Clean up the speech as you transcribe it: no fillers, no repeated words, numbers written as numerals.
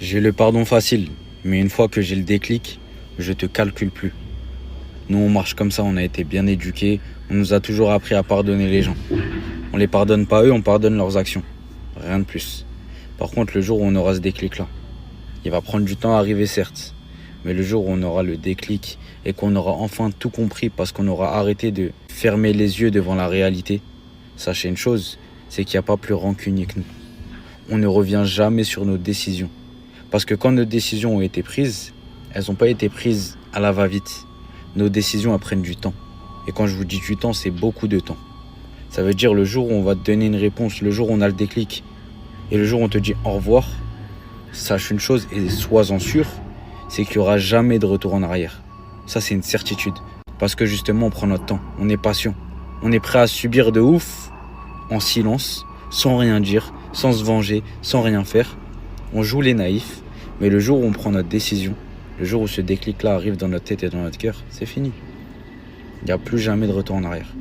J'ai le pardon facile, mais une fois que j'ai le déclic, je te calcule plus. Nous, on marche comme ça, on a été bien éduqués, on nous a toujours appris à pardonner les gens. On les pardonne pas eux, on pardonne leurs actions. Rien de plus. Par contre, le jour où on aura ce déclic-là, il va prendre du temps à arriver certes, mais le jour où on aura le déclic et qu'on aura enfin tout compris parce qu'on aura arrêté de fermer les yeux devant la réalité, sachez une chose, c'est qu'il n'y a pas plus rancunier que nous. On ne revient jamais sur nos décisions. Parce que quand nos décisions ont été prises, elles n'ont pas été prises à la va-vite. Nos décisions, elles prennent du temps. Et quand je vous dis du temps, c'est beaucoup de temps. Ça veut dire le jour où on va te donner une réponse, le jour où on a le déclic, et le jour où on te dit au revoir, sache une chose et sois-en sûr, c'est qu'il n'y aura jamais de retour en arrière. Ça, c'est une certitude. Parce que justement, on prend notre temps, on est patient. On est prêt à subir de ouf, en silence, sans rien dire, sans se venger, sans rien faire. On joue les naïfs, mais le jour où on prend notre décision, le jour où ce déclic-là arrive dans notre tête et dans notre cœur, c'est fini. Il n'y a plus jamais de retour en arrière.